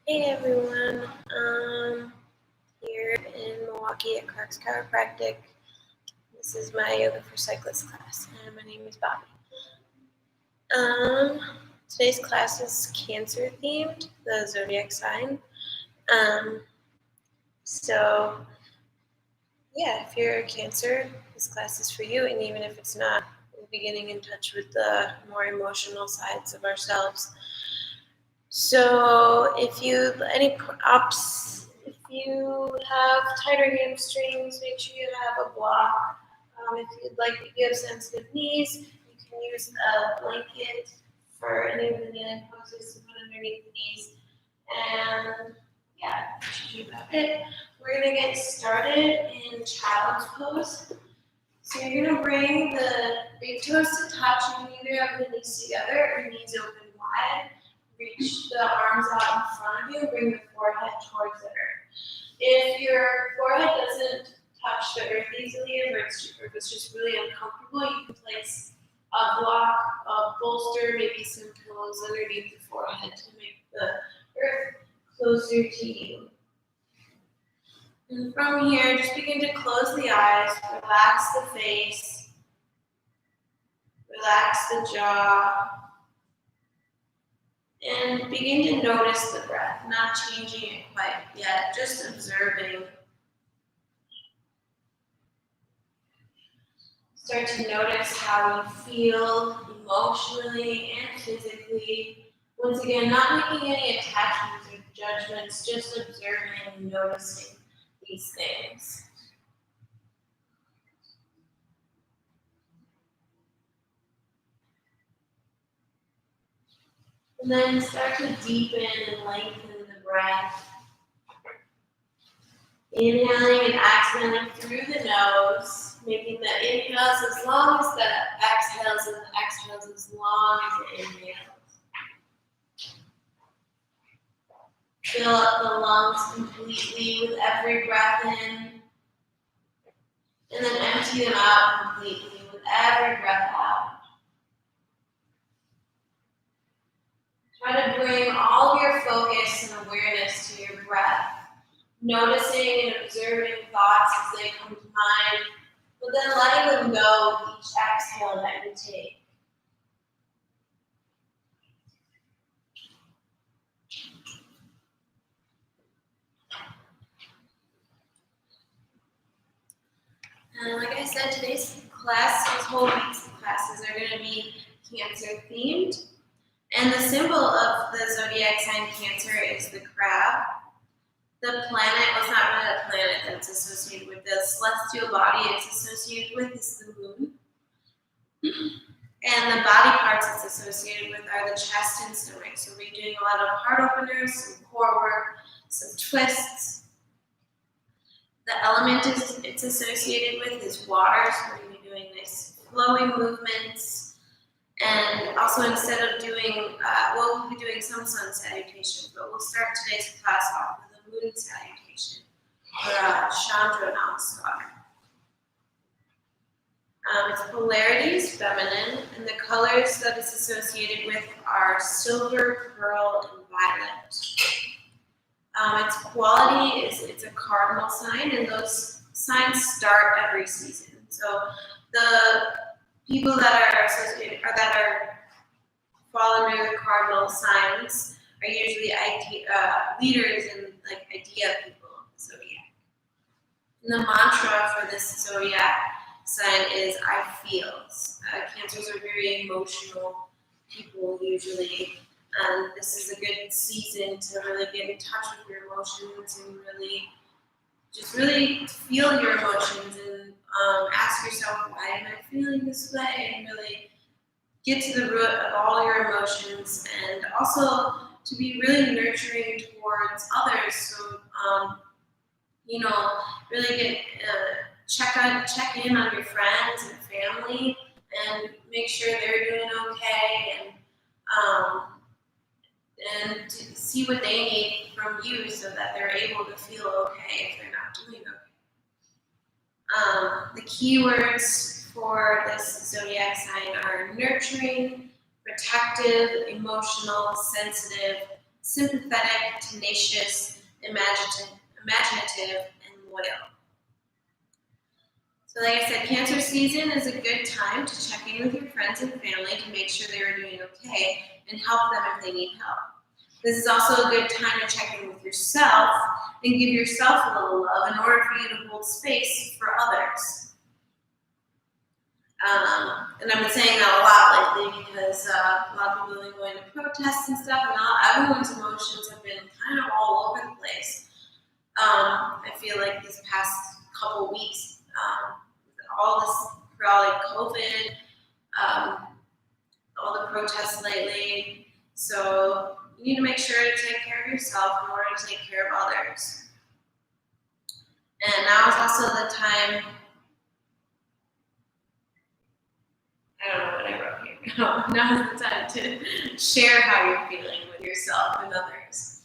Hey everyone, here in Milwaukee at Clark's Chiropractic. This is my Yoga for Cyclists class, and my name is Bobbie. Today's class is Cancer themed, the Zodiac sign. If you're a Cancer, this class is for you, and even if it's not, we'll be getting in touch with the more emotional sides of ourselves. So if you have tighter hamstrings, make sure you have a block. If you have sensitive knees, you can use a blanket for any of the kneeling poses to put underneath the knees. And that should be about it. We're gonna get started in child's pose. So you're gonna bring the big toes to touch. You can either have the knees together or knees open wide. Reach the arms out in front of you, bring the forehead towards the earth. If your forehead doesn't touch the earth easily, or if it's just really uncomfortable, you can place a block, a bolster, maybe some pillows underneath the forehead to make the earth closer to you. And from here, just begin to close the eyes, relax the face, relax the jaw, and begin to notice the breath, not changing it quite yet, just observing. Start to notice how you feel emotionally and physically. Once again, not making any attachments or judgments, just observing and noticing these things. And then start to deepen and lengthen the breath. Inhaling and exhaling through the nose, making the inhales as long as the exhales and the exhales as long as the inhales. Fill up the lungs completely with every breath in, and then empty them out completely with every breath out. Try to bring all of your focus and awareness to your breath, noticing and observing thoughts as they come to mind, but then letting them go with each exhale that you take. And like I said, today's class, this whole week's classes are going to be Cancer themed. And the symbol of the zodiac sign Cancer is the crab. The planet, well, it's not really a planet that's associated with the celestial body it's associated with is the moon. And the body parts it's associated with are the chest and stomach. So we'll be doing a lot of heart openers, some core work, some twists. The element it's associated with is water, so we're going to be doing nice flowing movements. And also instead of doing, we'll be doing some sun salutations, but we'll start today's class off with a moon salutation, or Chandra Namaskar. Its polarity is feminine, and the colors that it's associated with are silver, pearl, and violet. Its quality is it's a cardinal sign, and those signs start every season. So the people that are associated or that are fall under the cardinal signs are usually leaders and idea people of the zodiac. And the mantra for this zodiac sign is I feels. Cancers are very emotional people usually. This is a good season to really get in touch with your emotions and really feel your emotions and ask yourself, why am I feeling this way? And really get to the root of all your emotions, and also to be really nurturing towards others. So, really check in on your friends and family and make sure they're doing okay, and to see what they need from you so that they're able to feel okay if they're not doing okay. The keywords for this zodiac sign are nurturing, protective, emotional, sensitive, sympathetic, tenacious, imaginative, and loyal. So like I said, Cancer season is a good time to check in with your friends and family to make sure they are doing okay and help them if they need help. This is also a good time to check in with yourself and give yourself a little love in order for you to hold space for others. And I've been saying that a lot lately because a lot of people have been going to protests and stuff, and everyone's emotions have been kind of all over the place. I feel like these past couple weeks, all this like COVID, all the protests lately. So you need to make sure to take care of yourself in order to take care of others. And now is also the time. I don't know what I wrote here. Now is the time to share how you're feeling with yourself and others.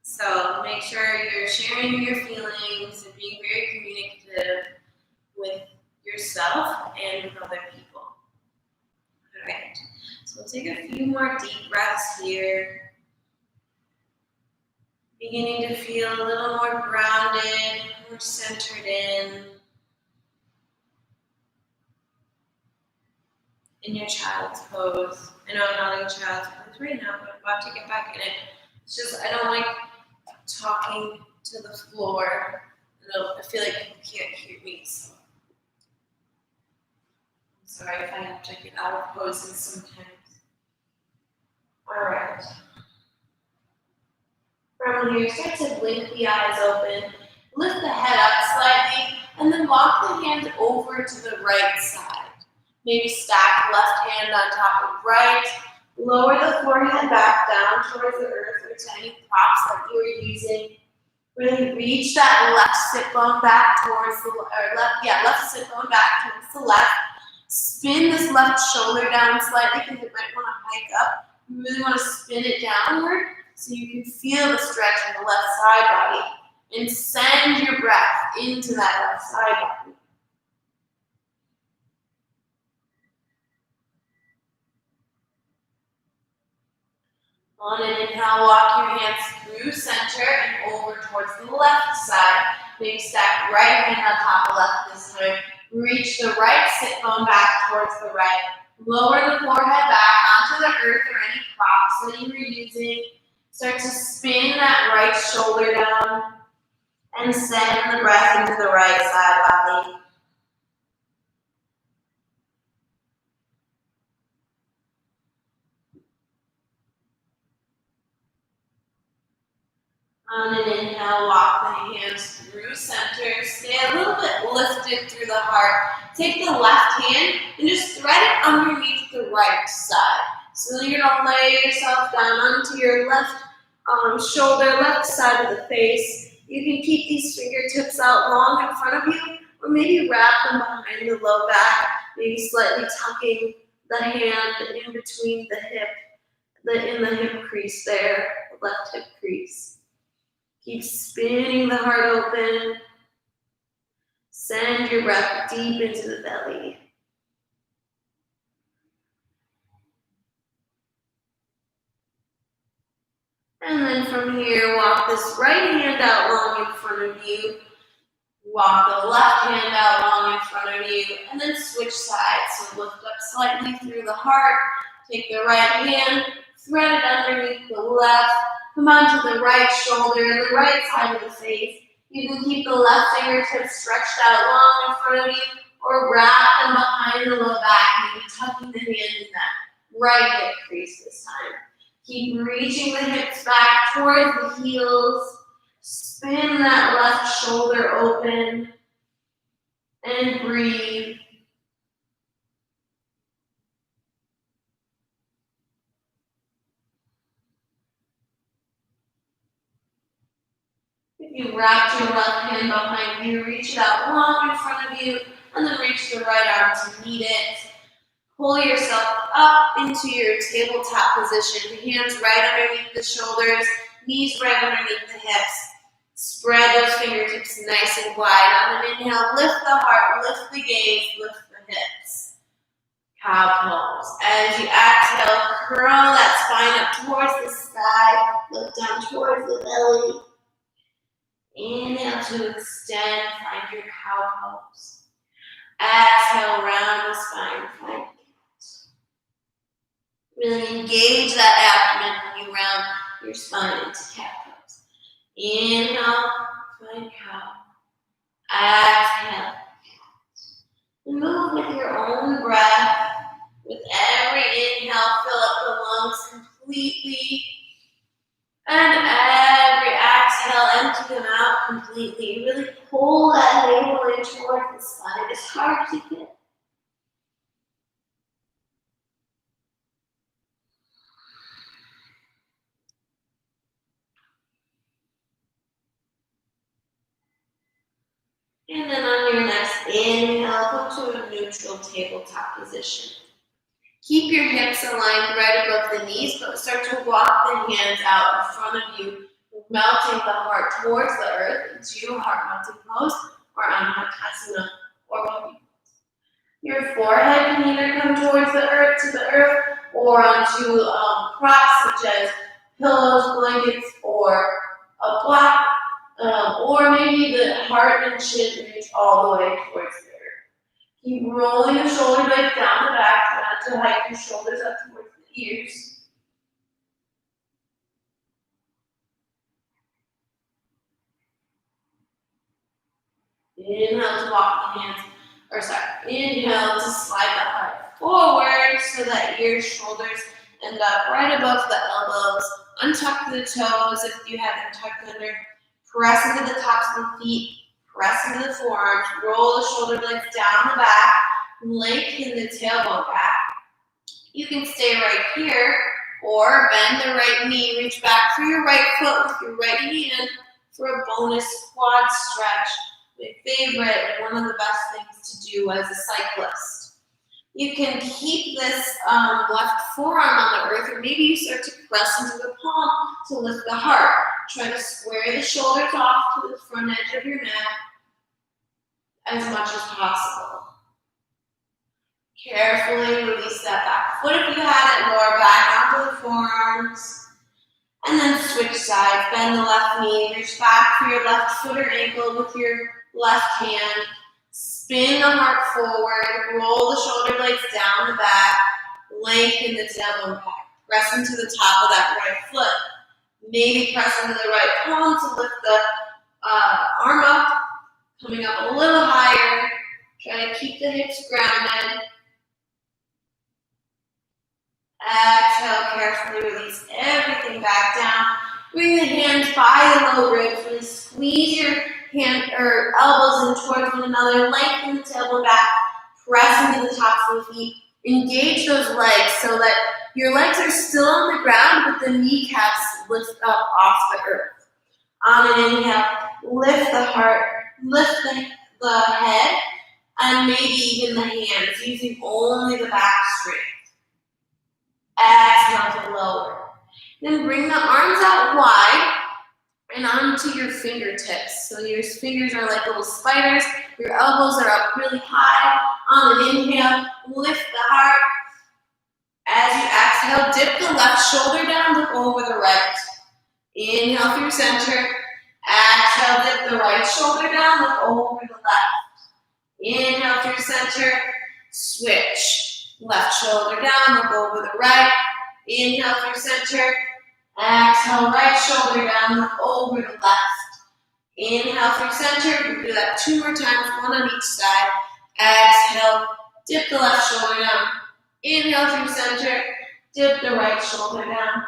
So make sure you're sharing your feelings and being very communicative with yourself and with other people. All right. So we'll take a few more deep breaths here. Beginning to feel a little more grounded, more centered in your child's pose. I know I'm not in child's pose right now, but I'm about to get back in it. It's just I don't like talking to the floor. I feel like you can't hear me, so I'm sorry if I have to get out of poses sometimes. All right. From here, start to blink the eyes open, lift the head up slightly, and then walk the hands over to the right side. Maybe stack left hand on top of right. Lower the forehead back down towards the earth or to any props that you are using. Really reach that left sit bone back towards the left sit bone back towards the left. Spin this left shoulder down slightly because it might want to hike up. You really want to spin it downward so you can feel the stretch in the left side body. And send your breath into that left side body. On an inhale, walk your hands through center and over towards the left side. Maybe stack right hand on top of left this time. Reach the right sit bone back towards the right. Lower the forehead back onto the earth or any props that you were using. Start to spin that right shoulder down and send the breath into the right side body. On an inhale, walk the hands through center. Stay a little bit lifted through the heart. Take the left hand and just thread it underneath the right side. So you're going to lay yourself down onto your left shoulder, left side of the face. You can keep these fingertips out long in front of you, or maybe wrap them behind the low back, maybe slightly tucking the hand in between the hip, in the hip crease there, the left hip crease. Keep spinning the heart open. Send your breath deep into the belly. And then from here, walk this right hand out long in front of you. Walk the left hand out long in front of you. And then switch sides. So lift up slightly through the heart. Take the right hand, thread it underneath the left. Come onto the right shoulder, the right side of the face. You can keep the left fingertips stretched out long in front of you, or wrap them behind the low back, maybe tucking the hand in that right hip crease this time. Keep reaching the hips back towards the heels. Spin that left shoulder open, and breathe. You wrap your left hand behind you, reach it out long in front of you, and then reach the right arm to meet it. Pull yourself up into your tabletop position. Hands right underneath the shoulders, knees right underneath the hips. Spread those fingertips nice and wide. On an inhale, lift the heart, lift the gaze, lift the hips. Cow pose. As you exhale, curl that spine up towards the sky. Look down towards the belly. Inhale to extend, find your cow pose. Exhale, round the spine, find cat. Really engage that abdomen when you round your spine into cat pose. Inhale, find cow. Exhale, cat. And move with your own breath. With every inhale, fill up the lungs completely. And every exhale, empty them out completely. Really pull that navel in towards the spine as hard as you can. And then on your next inhale, come to a neutral tabletop position. Keep your hips aligned right above the knees, but start to walk the hands out in front of you, melting the heart towards the earth into your heart melting pose, or Anahakasana, or Bobbie. Your forehead can either come towards the earth, or onto props such as pillows, blankets, or a block, or maybe the heart and chin reach all the way towards the earth. Keep rolling the shoulder blades down the back, not to hike your shoulders up towards the ears. Inhale to walk the hands, inhale to slide the heart forward so that your shoulders end up right above the elbows. Untuck the toes if you have them tucked under. Press into the tops of the feet. Press into the forearms. Roll the shoulder blades down the back. Lengthen the tailbone back. You can stay right here or bend the right knee. Reach back for your right foot with your right hand for a bonus quad stretch. My favorite and one of the best things to do as a cyclist. You can keep this left forearm on the earth, or maybe you start to press into the palm to lift the heart. Try to square the shoulders off to the front edge of your mat as much as possible. Carefully release that back foot if you had it, lower back onto the forearms. And then switch sides, bend the left knee, reach back for your left foot or ankle with your left hand. Spin the heart forward, roll the shoulder blades down the back, lengthen the tailbone back. Press into the top of that right foot. Maybe press into the right palm to lift the arm up, coming up a little higher. Try to keep the hips grounded. Exhale, carefully release everything back down. Bring the hands by the low ribs. Really squeeze your hand or elbows in towards one another. Lengthen the tailbone back. Press into the tops of the feet. Engage those legs so that your legs are still on the ground, but the kneecaps lift up off the earth. On an inhale, lift the heart, lift the head, and maybe even the hands, using only the back strength. Exhale to lower. Then bring the arms out wide and onto your fingertips. So your fingers are like little spiders. Your elbows are up really high. On an inhale, lift the heart. As you exhale, dip the left shoulder down, look over the right. Inhale through center. Exhale, dip the right shoulder down, look over the left. Inhale through center. Switch. Left shoulder down, look over the right. Inhale through center. Exhale, right shoulder down, look over the left. Inhale through center. We'll do that 2 more times, one on each side. Exhale, dip the left shoulder down. Inhale through center. Dip the right shoulder down.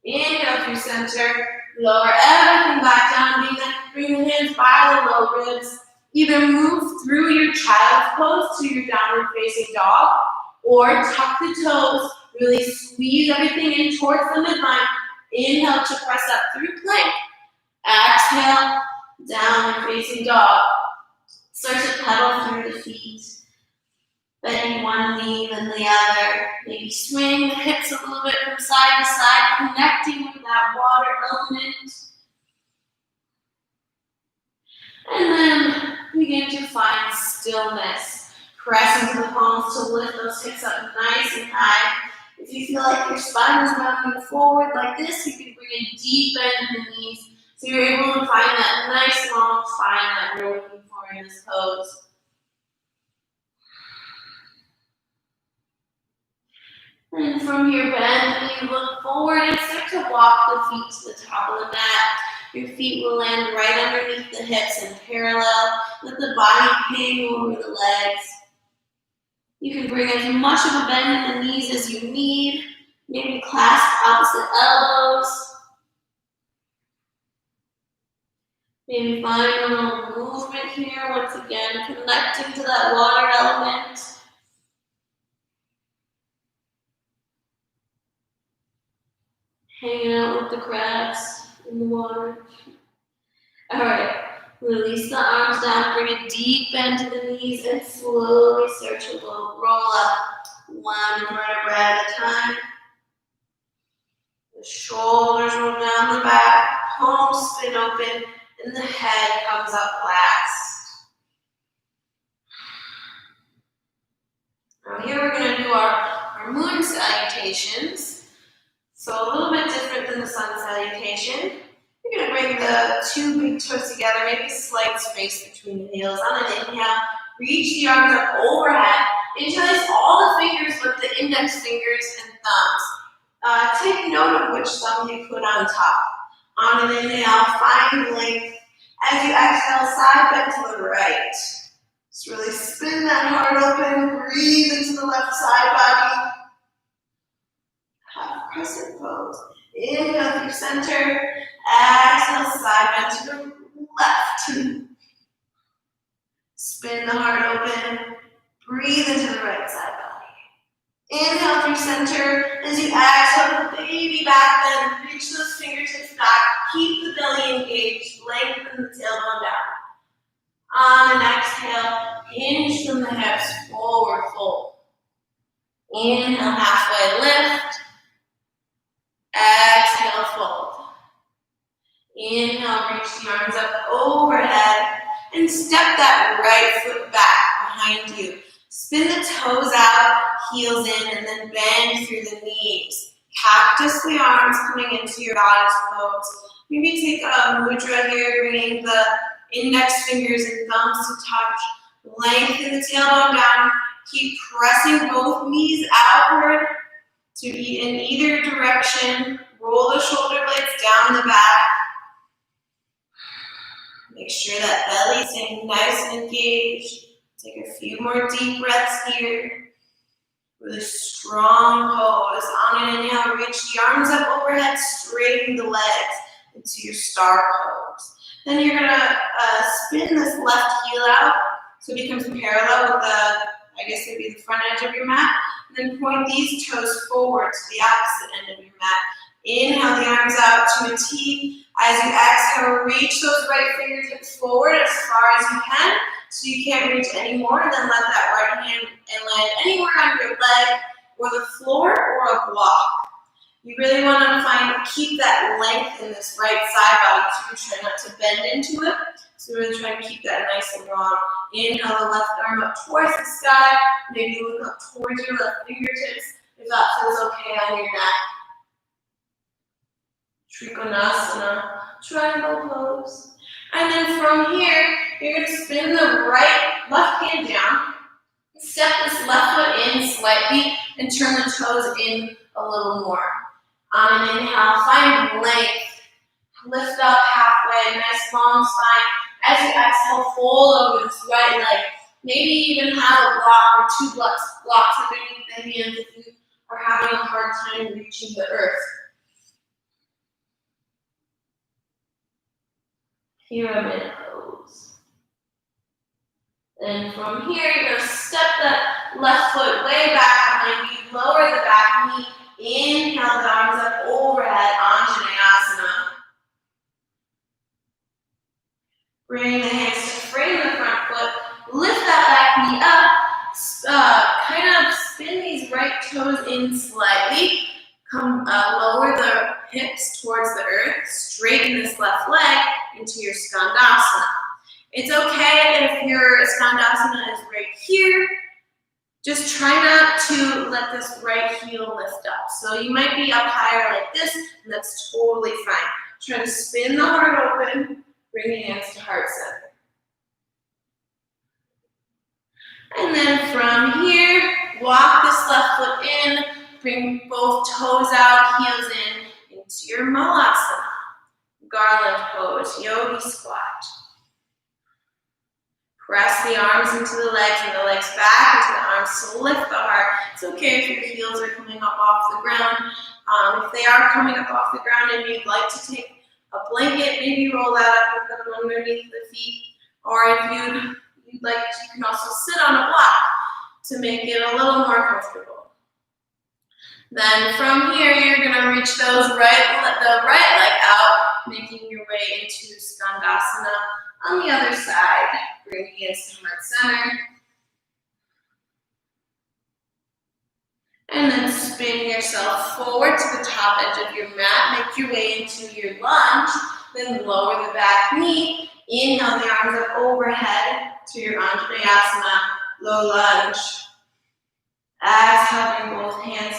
Inhale through center. Lower everything back down. Bring the hands by the low ribs. Either move through your child's pose to your downward facing dog, or tuck the toes, really squeeze everything in towards the midline. Inhale to press up through plank. Exhale, downward facing dog. Start to pedal through the feet. Bending one knee then the other. Maybe swing the hips a little bit from side to side, connecting with that water element. And then begin to find stillness. Press into the palms to lift those hips up nice and high. If you feel like your spine is rounding forward like this, you can bring a deep bend in the knees so you're able to find that nice long spine that you're looking for in this pose. And from here, bend and you look forward and start to walk the feet to the top of the mat. Your feet will land right underneath the hips and parallel. Let the body hang over the legs. You can bring as much of a bend in the knees as you need. Maybe clasp opposite elbows. Maybe find a little movement here. Once again, connecting to that water element. Hanging out with the crabs in the water. All right, release the arms down, bring a deep bend to the knees, and slowly start to roll up one vertebra at a time. The shoulders roll down the back, palms spin open, and the head comes up last. Now here we're going to do our moon salutations. So a little bit different than the sun salutation. You're going to bring the two big toes together, maybe slight space between the heels. On an inhale, reach the arms up overhead. Interlace all the fingers with the index fingers and thumbs. Take note of which thumb you put on top. On an inhale, find length. As you exhale, side bend to the right. Just really spin that heart open. Breathe into the left side body. Half crescent pose. Inhale through center. Exhale, side bend to the left. Spin the heart open. Breathe into the right side body. Inhale through center. As you exhale, the baby back bend. Reach those fingertips back. Keep the belly engaged. Lengthen the tailbone down. On an exhale, hinge from the hips, forward fold. Inhale, halfway lift. Exhale, fold. Inhale, reach the arms up overhead and step that right foot back behind you. Spin the toes out, heels in, and then bend through the knees. Cactus the arms coming into your goddess pose. Maybe take a mudra here, bringing the index fingers and thumbs to touch. Lengthen the tailbone down. Keep pressing both knees outward to be in either direction. Roll the shoulder blades down the back. Make sure that belly's staying nice and engaged. Take a few more deep breaths here. Really strong pose. On an inhale, reach the arms up overhead, straighten the legs into your star pose. Then you're gonna spin this left heel out so it becomes parallel with maybe the front edge of your mat. And then point these toes forward to the opposite end of your mat. Inhale the arms out to a T. As you exhale, reach those right fingertips forward as far as you can, so you can't reach anymore, and then let that right hand land anywhere on your leg or the floor or a block. You really want to keep that length in this right side body too. Try not to bend into it. So really try to keep that nice and long. Inhale the left arm up towards the sky. Maybe look up towards your left fingertips if that feels okay on your neck. Trikonasana, triangle pose. And then from here, you're going to spin the left hand down. Step this left foot in slightly and turn the toes in a little more. On an inhale, find length. Lift up halfway, nice long spine. As you exhale, fold over this right leg. Maybe even have a block or two blocks underneath the hands if you are having a hard time reaching the earth. Pyramid pose. Then from here, you're going to step that left foot way back behind you. Lower the back knee. Inhale the arms up overhead, Anjaneyasana. Bring the hands to frame the front foot. Lift that back knee up. Kind of spin these right toes in slightly. Lower the hips towards the earth. Straighten this left leg into your Skandasana. It's okay if your Skandasana is right here. Just try not to let this right heel lift up. So you might be up higher like this, and that's totally fine. Try to spin the heart open, bring your hands to heart center. And then from here, walk this left foot in, bring both toes out, heels in, into your Malasana. Garland pose, yogi squat. Press the arms into the legs and the legs back into the arms to lift the heart. It's okay if your heels are coming up off the ground. If they are coming up off the ground and you'd like to take a blanket, maybe roll that up with them underneath the feet. Or if you'd like, you can also sit on a block to make it a little more comfortable. Then from here, you're going to reach the right leg out, making your way into Skandasana on the other side. Bring hands to heart center. And then spin yourself forward to the top edge of your mat. Make your way into your lunge. Then lower the back knee. Inhale the arms up overhead to your Anjaneyasana, low lunge. Exhale, bring both hands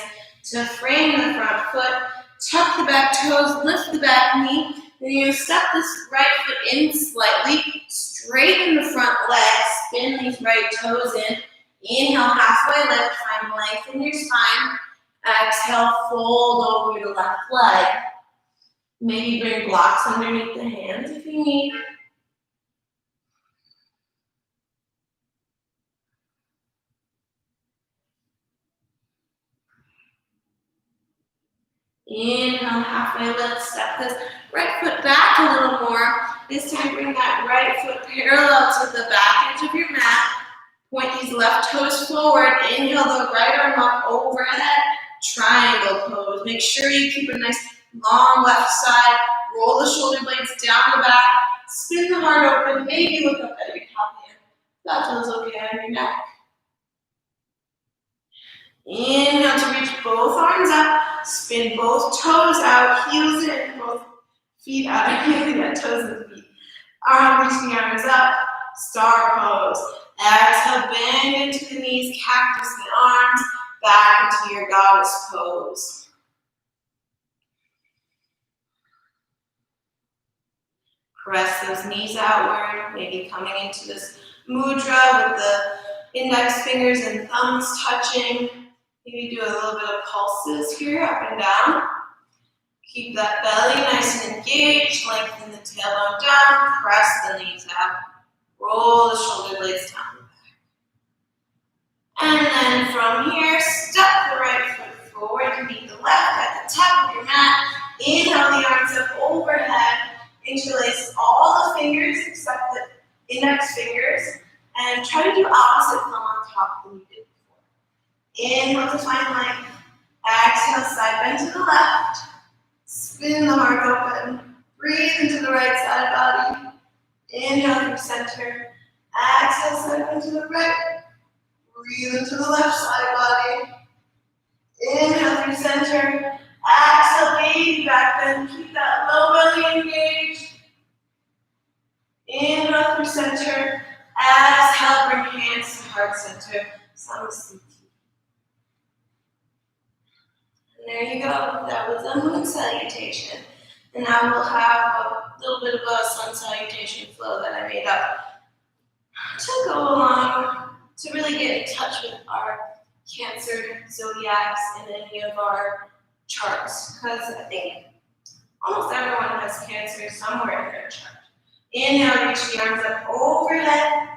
to frame the front foot. Tuck the back toes, lift the back knee. Then you're going to step this right foot in slightly, straighten the front leg, spin these right toes in. Inhale, halfway lift, find length in your spine. Exhale, fold over your left leg. Maybe bring blocks underneath the hands if you need. Inhale, halfway lift, step this right foot back a little more. This time bring that right foot parallel to the back edge of your mat. Point these left toes forward. Inhale the right arm up overhead. Triangle pose. Make sure you keep a nice long left side. Roll the shoulder blades down the back. Spin the heart open. Maybe look up at your top hand. That feels okay on your neck. Inhale to reach both arms up. Spin both toes out. Heels in. Both feet out. Toes and feet. Reaching the arms up. Star pose. Exhale, bend into the knees, cactus the arms, back into your goddess pose. Press those knees outward, maybe coming into this mudra with the index fingers and thumbs touching. Maybe do a little bit of pulses here, up and down. Keep that belly nice and engaged, lengthen the tailbone down, press the knees out. Roll the shoulder blades down. And then from here, step the right foot forward and meet the left at the top of your mat. Inhale the arms up overhead. Interlace all the fingers except the index fingers. And try to do opposite thumb on top than you did before. Inhale to find length. Exhale, side bend to the left. Spin the heart open. Breathe into the right side body. Inhale through center. Exhale, side bend to the right. Breathe into the left side body. Inhale through center. Exhale, baby back bend. Keep that low belly engaged. Inhale through center. Exhale, bring hands to heart center. Samasthiti. And there you go. That was a moon salutation. And now we'll have a little bit of a sun salutation flow that I made up to go along to really get in touch with our Cancer zodiacs and any of our charts. Because I think almost everyone has Cancer somewhere in their chart. Inhale, reach the arms up overhead.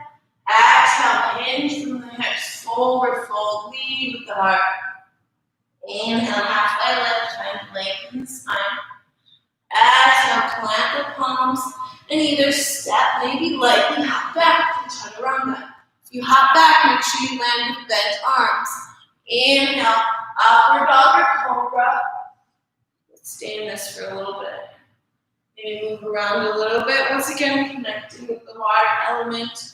Exhale, hinge from the hips, forward fold, lead with the heart. Inhale, halfway lift, try and lengthen the spine. Exhale, plant the palms and either step, maybe lightly hop back and chaturanga. If you hop back, make sure you land with bent arms. Inhale, upward dog or cobra. Let's stay in this for a little bit. Maybe move around a little bit. Once again, connecting with the water element.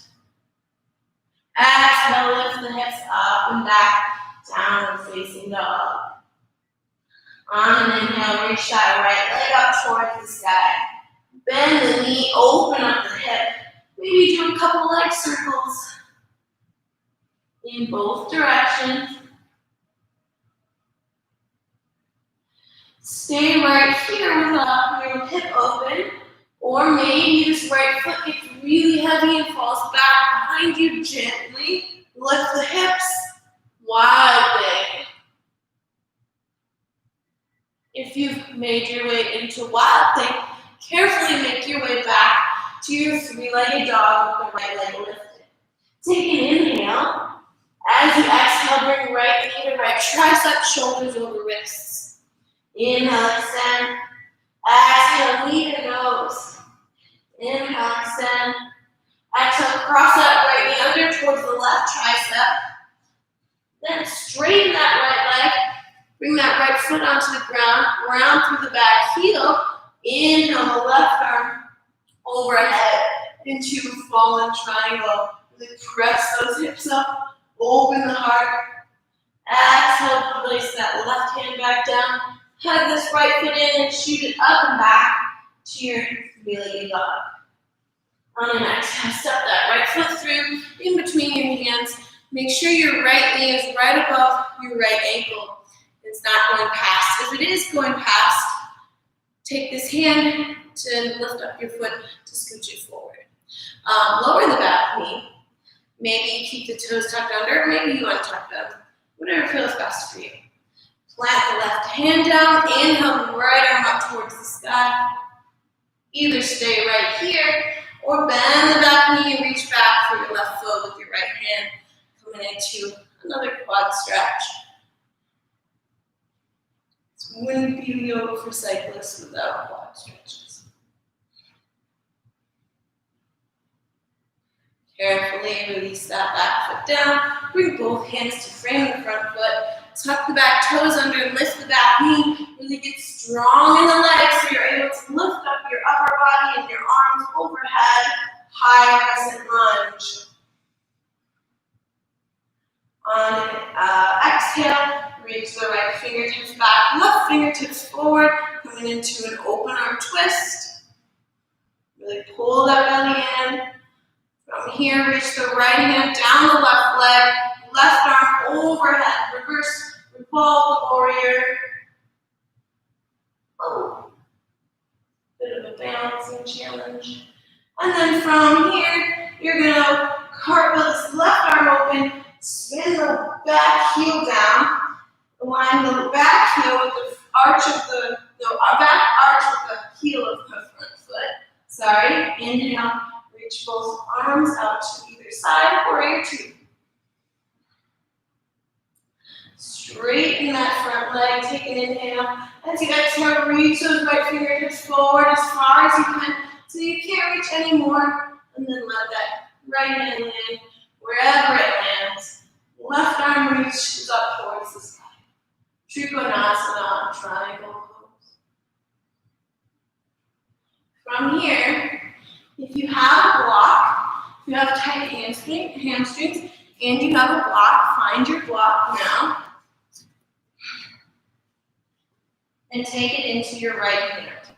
Exhale, lift the hips up and back, downward facing dog. On an inhale, reach that right leg up towards the sky. Bend the knee, open up the hip. Maybe do a couple leg circles. in both directions. Stay right here with your hip open, or maybe this right foot gets really heavy and falls back behind you gently. Lift the hips, wide leg. If you've made your way into wild thing, carefully make your way back to your three-legged dog with the right leg lifted. Take an inhale. As you exhale, bring right knee to right tricep, shoulders over wrists. Inhale, extend. Exhale, knee to nose. Inhale, extend. Exhale, cross that right knee under towards the left tricep. Then straighten that right leg. Bring that right foot onto the ground, round through the back heel. Inhale, the left arm overhead into a fallen triangle. Really press those hips up. Open the heart. Exhale, place that left hand back down. Hug this right foot in and shoot it up and back to your three-legged dog. On an exhale, step that right foot through in between your hands. Make sure your right knee is right above your right ankle. It's not going past. If it is going past, take this hand to lift up your foot to scooch it forward. Lower the back knee. Maybe keep the toes tucked under, maybe you untuck them. Whatever feels best for you. Plant the left hand down, inhale the right arm up towards the sky. Either stay right here or bend the back knee and reach back for your left foot with your right hand. Coming into another quad stretch. This wouldn't be yoga for cyclists without quad stretches. Carefully release that back foot down. Bring both hands to frame the front foot. Tuck the back toes under, lift the back knee. Really get strong in the legs so you're able to lift up your upper body and your arms overhead. High crescent lunge. On an exhale, reach the right fingertips back, left fingertips forward, coming into an open arm twist. Really pull that belly in. From here, reach the right hand down the left leg, left arm overhead, reverse revolve warrior. Oh, bit of a balancing challenge. And then from here, you're gonna cartwheel this left arm open, spin the back heel down, align the back heel with the arch of the back arch with the heel of the front foot. Sorry, inhale. Reach both arms out to either side, warrior two. Straighten that front leg, take an inhale. As you exhale, reach those right fingertips forward as far as you can so you can't reach anymore. And then let that right hand land wherever it lands. Left arm reaches up towards the sky. Trikonasana, triangle pose. From here, if you have a block, if you have tight hamstrings, and you have a block, find your block now. And take it into your right hand.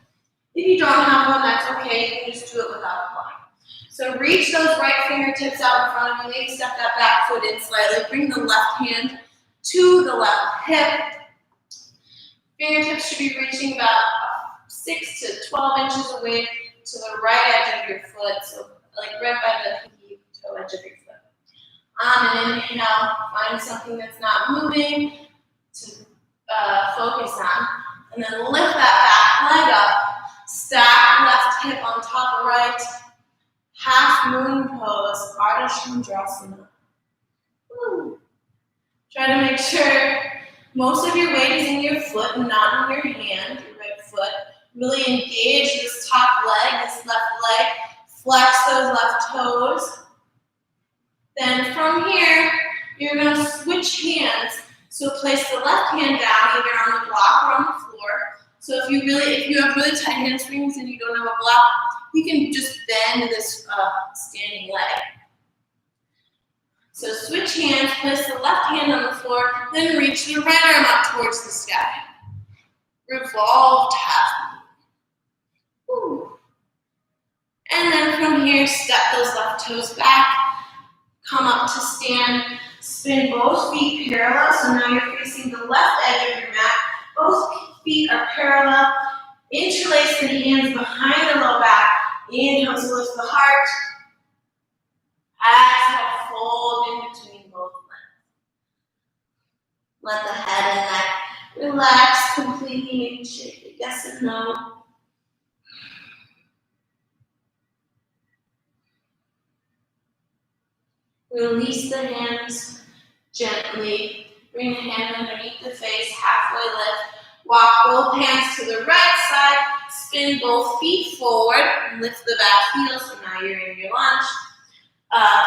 If you don't have one, that's okay. You can just do it without a block. So reach those right fingertips out in front of you. Maybe step that back foot in slightly. Bring the left hand to the left hip. Fingertips should be reaching about 6 to 12 inches away to the right edge of your foot, so like right by the pinky toe edge of your foot. On an inhale, find something that's not moving to focus on, and then lift that back leg up, stack left hip on top of right, half moon pose, Ardha Chandrasana. Woo. Try to make sure most of your weight is in your foot and not in your hand, your right foot. Really engage this top leg, this left leg. Flex those left toes. Then from here, you're going to switch hands. So place the left hand down, either on the block or on the floor. So if you have really tight hamstrings and you don't have a block, you can just bend this standing leg. So switch hands, place the left hand on the floor, then reach the right arm up towards the sky. Revolved half. Ooh. And then from here, step those left toes back, come up to stand, Spin both feet parallel, so now you're facing the left edge of your mat. Both feet are parallel. Interlace the hands behind the low back. Inhale to lift the heart. Exhale, fold in between both legs. Let the head and neck relax completely. You can shake it yes and no. Release the hands gently. Bring the hand underneath the face, halfway lift. Walk both hands to the right side. Spin both feet forward. Lift the back heel, so now you're in your lunge.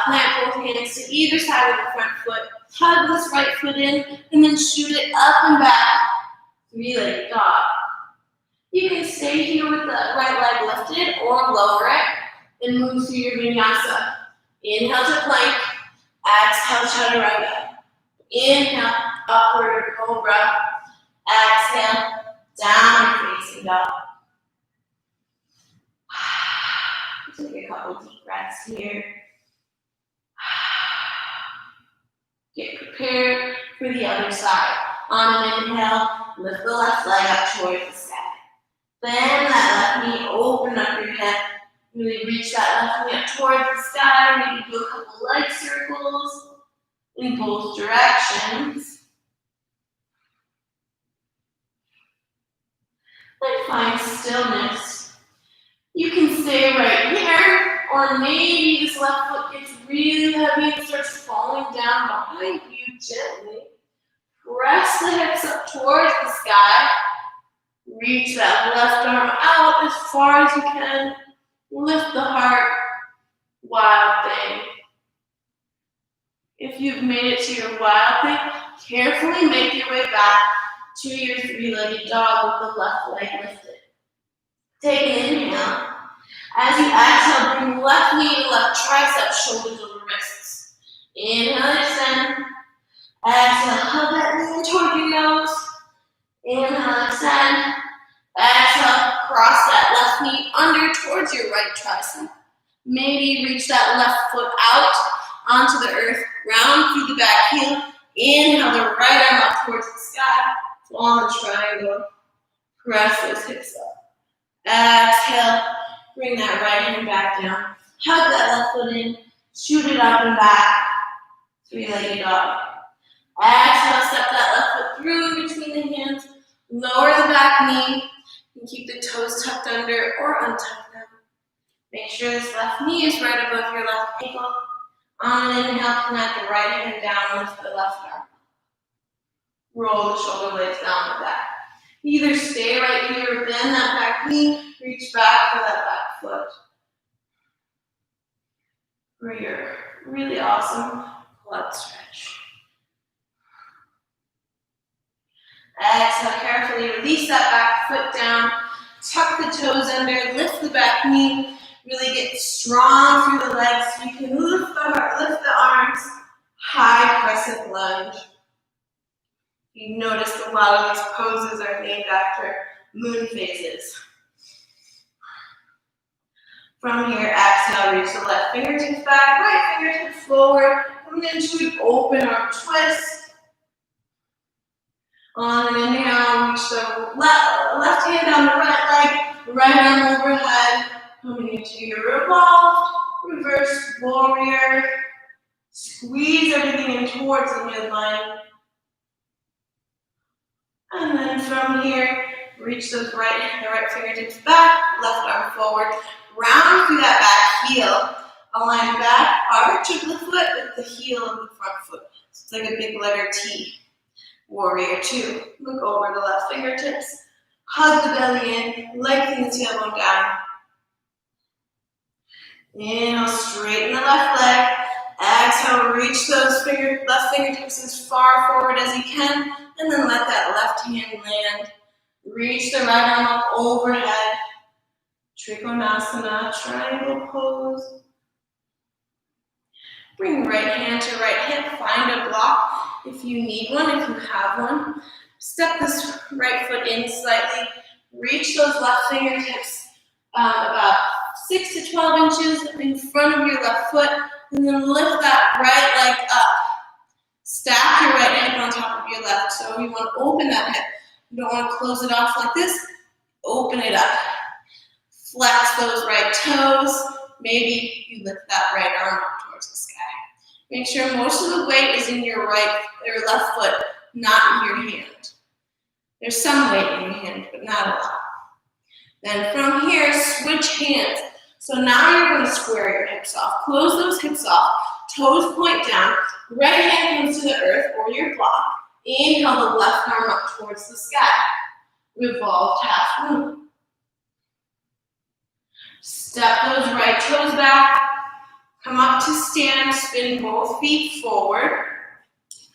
Plant both hands to either side of the front foot. Hug this right foot in, and then shoot it up and back. Three-legged dog. You can stay here with the right leg lifted or lower it and move through your vinyasa. Inhale to plank. Exhale, chaturanga. Inhale, upward cobra. Exhale, downward facing dog. Take a couple deep breaths here. Get prepared for the other side. On an inhale, lift the left leg up towards the sky. Bend that left knee, open up your hip. Really reach that left knee up towards the sky. Maybe do a couple leg circles in both directions. And find stillness. You can stay right here, or maybe this left foot gets really heavy and starts falling down behind you gently. Press the hips up towards the sky. Reach that left arm out as far as you can. Lift the heart. Wild thing. If you've made it to your wild thing, carefully make your way back to your three-legged dog with the left leg lifted. Take an inhale. As you exhale, bring left knee to left tricep, shoulders over wrists. Inhale, extend. Exhale, hug that knee in toward your nose. Inhale, extend. Exhale, cross that left knee under towards your right tricep. Maybe reach that left foot out onto the earth, round through the back heel. Inhale the right arm up towards the sky. Long triangle. Press those hips up. Exhale, bring that right hand back down. Hug that left foot in. Shoot it up and back. Three-legged dog. Exhale, step that left foot through in between the hands. Lower the back knee. And keep the toes tucked under or untuck them. Make sure this left knee is right above your left ankle. On an inhale, plant the right hand down, lift the left arm. Roll the shoulder blades down with that. Either stay right here or bend that back knee, reach back for that back foot. For your really awesome quad stretch. Exhale, carefully release that back foot down. Tuck the toes under, lift the back knee. Really get strong through the legs. You can lift the arms. High crescent lunge. You notice a lot of these poses are named after moon phases. From here, exhale, reach the left fingertips back, right fingertips forward. Come into an open arm twist. On an inhale, reach the left hand on the right leg, right arm overhead. Coming into your revolved, reverse warrior. Squeeze everything in towards the midline. And then from here, reach the right fingertips back, left arm forward. Round through that back heel. Align back arch of the foot with the heel of the front foot. So it's like a big letter T. Warrior 2. Look over the left fingertips. Hug the belly in. Lengthen the tailbone down. Inhale, straighten the left leg. Exhale, reach those left fingertips as far forward as you can. And then let that left hand land. Reach the right arm up overhead. Trikonasana, triangle pose. Bring right hand to right hip. Find a block if you need one, if you have one. Step this right foot in slightly. Reach those left fingertips about 6 to 12 inches in front of your left foot. And then lift that right leg up. Stack your right hip on top of your left. So you want to open that hip. You don't want to close it off like this. Open it up. Flex those right toes. Maybe you lift that right arm up towards the sky. Make sure most of the weight is in your right or left foot, not in your hand. There's some weight in your hand, but not a lot. Then from here, switch hands. So now you're going to square your hips off. Close those hips off. Toes point down. Right hand comes to the earth or your block. Inhale the left arm up towards the sky. Revolved half moon. Step those right toes back. Come up to stand. Spin both feet forward.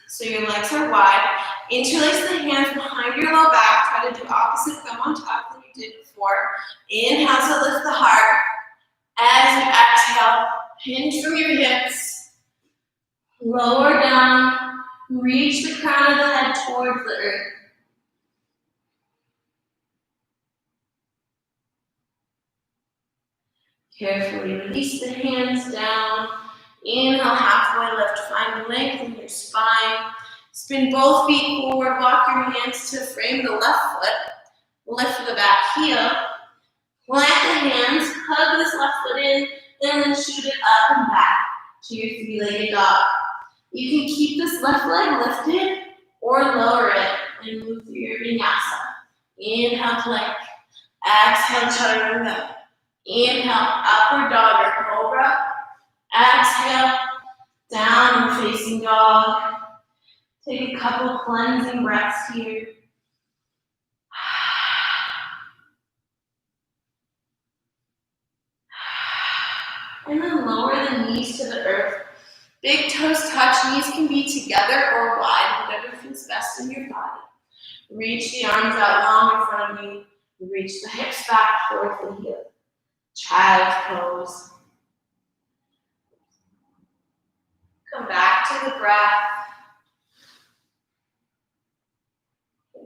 So your legs are wide. Interlace the hands behind your low back. Try to do opposite thumb on top than you did before. Inhale to lift the heart. As you exhale, hinge from your hips. Lower down. Reach the crown of the head towards the earth. Carefully release the hands down. Inhale, halfway lift. Find length in your spine. Spin both feet forward. Walk your hands to frame the left foot. Lift the back heel. Plant the hands. Hug this left foot in. And then shoot it up and back to your three-legged dog. You can keep this left leg lifted or lower it and move through your vinyasa. Inhale, plank. Exhale, chaturanga. Inhale, upward dog or cobra. Exhale, downward facing dog. Take a couple cleansing breaths here. And then lower the knees to the earth. Big toes touch, knees can be together or wide, whatever feels best in your body. Reach the arms out long in front of you. Reach the hips back towards the heel. Child's pose. Come back to the breath.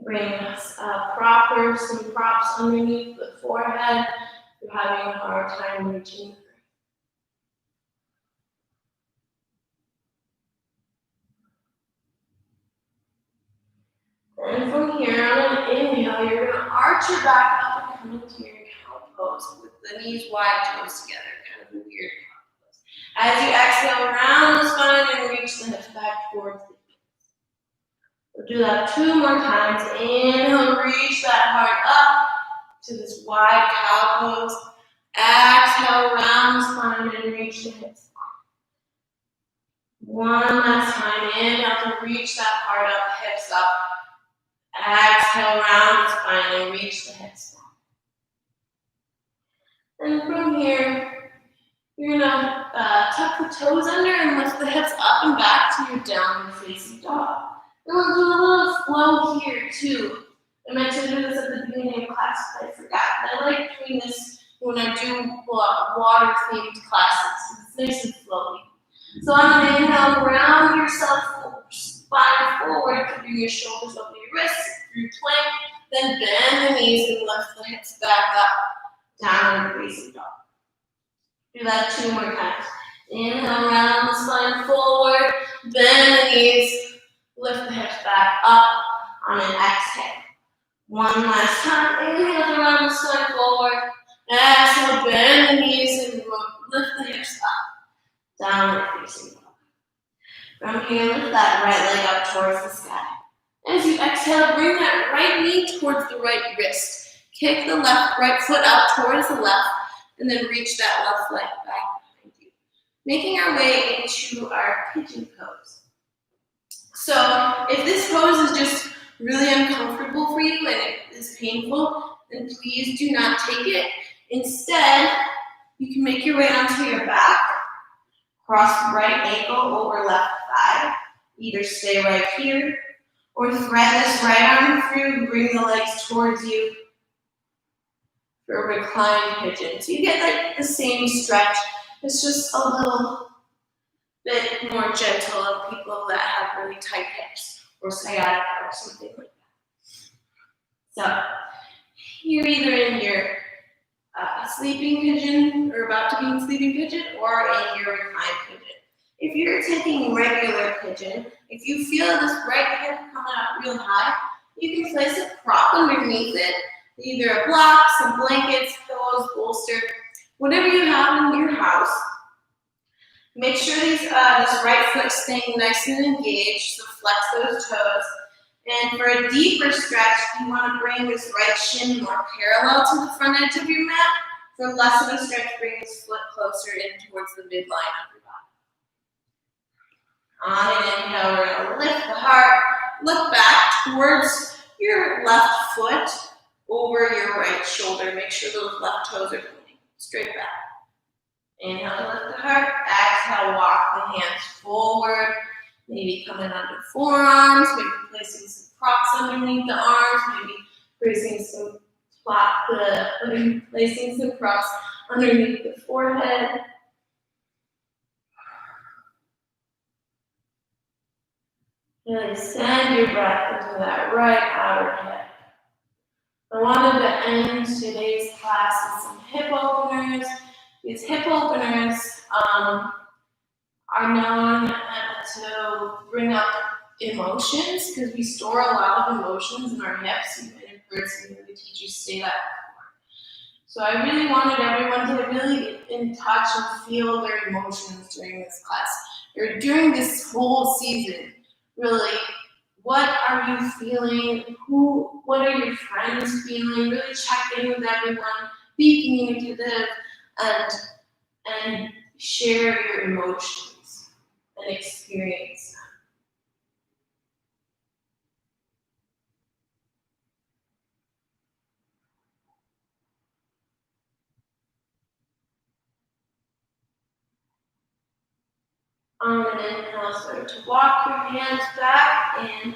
Bring some props underneath the forehead. You're having a hard time reaching. And from here, on an inhale, you're going to arch your back up and come into your cow pose with the knees wide, toes together, kind of a weird cow pose. As you exhale, round the spine and reach the hips back towards the hips. We'll do that 2 more times. Inhale, reach that heart up to this wide cow pose. Exhale, round the spine and reach the hips. One last time. Inhale to reach that heart up, hips up. Exhale, round the spine and reach the hips back. And from here, you're going to tuck the toes under and lift the hips up and back to your downward facing dog. And we'll do a little flow here too. I meant to do this at the beginning of class, but I forgot. I like doing this when I do water-themed classes. It's nice and flowy. So on an inhale, round yourself spine forward, keeping your shoulders over your wrists, through plank, then bend the knees and lift the hips back up, downward facing dog. Do that 2 more times. Inhale, round the spine forward, bend the knees, lift the hips back up on an exhale. One last time. Inhale to round the spine forward. Exhale, bend the knees and lift the hips up, downward facing dog. From here, lift that right leg up towards the sky. As you exhale, bring that right knee towards the right wrist. Kick the right foot out towards the left, and then reach that left leg back behind you. Making our way into our pigeon pose. So if this pose is just really uncomfortable for you and it is painful, then please do not take it. Instead, you can make your way onto your back, cross right ankle over left thigh. Either stay right here or thread this right arm through and bring the legs towards you for a reclined pigeon. So you get like the same stretch. It's just a little bit more gentle on people that have really tight hips or sciatica or something like that. So you're either in your sleeping pigeon or about to be in sleeping pigeon or in your reclined pigeon. If you're taking regular pigeon, if you feel this right hip coming up real high, you can place a prop underneath it, either a block, some blankets, pillows, bolster, whatever you have in your house. Make sure this right foot staying nice and engaged, so flex those toes. And for a deeper stretch, you want to bring this right shin more parallel to the front edge of your mat. For less of a stretch, bring this foot closer in towards the midline of your body. On an inhale, we're going to lift the heart, look back towards your left foot over your right shoulder. Make sure those left toes are pointing straight back. Inhale to lift the heart. Exhale, walk the hands forward. Maybe coming under forearms, maybe placing some props underneath the arms, maybe placing some props underneath the forehead. Really send your breath into that right outer hip. I wanted to end today's class with some hip openers. These hip openers are known to bring up emotions because we store a lot of emotions in our hips. You might have heard some of the teachers say that before. So I really wanted everyone to really get in touch and feel their emotions during this class, or during this whole season. Really, what are you feeling? What are your friends feeling? Really check in with everyone, be communicative, and share your emotions and experience them. On an inhale, start to walk your hands back and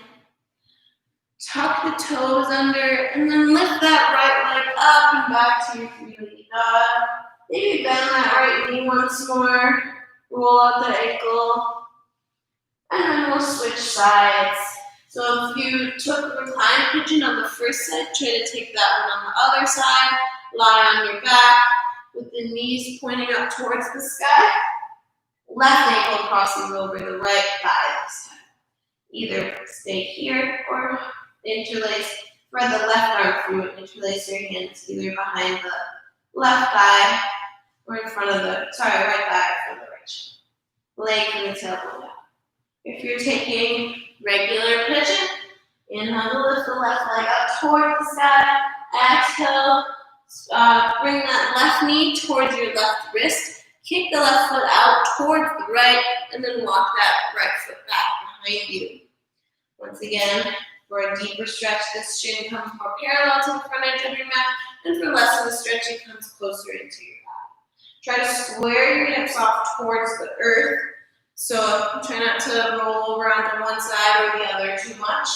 tuck the toes under, and then lift that right leg up and back to your feeling dog. Maybe bend that right knee once more, roll out the ankle, and then we'll switch sides. So if you took reclined pigeon on the first side, try to take that one on the other side, lie on your back with the knees pointing up towards the sky. Left ankle crosses over the right thigh this time. Either stay here or interlace, spread the left arm through and interlace your hands either behind the left thigh or in front of the, right thigh or the right shoulder. Leg and the tailbone down. If you're taking regular pigeon, inhale to lift the left leg up toward the sky. Exhale, bring that left knee towards your left wrist. Kick the left foot out towards the right, and then walk that right foot back behind you. Once again, for a deeper stretch, this shin comes more parallel to the front edge of your mat, and for less of a stretch, it comes closer into your body. Try to square your hips off towards the earth. So try not to roll over onto one side or the other too much.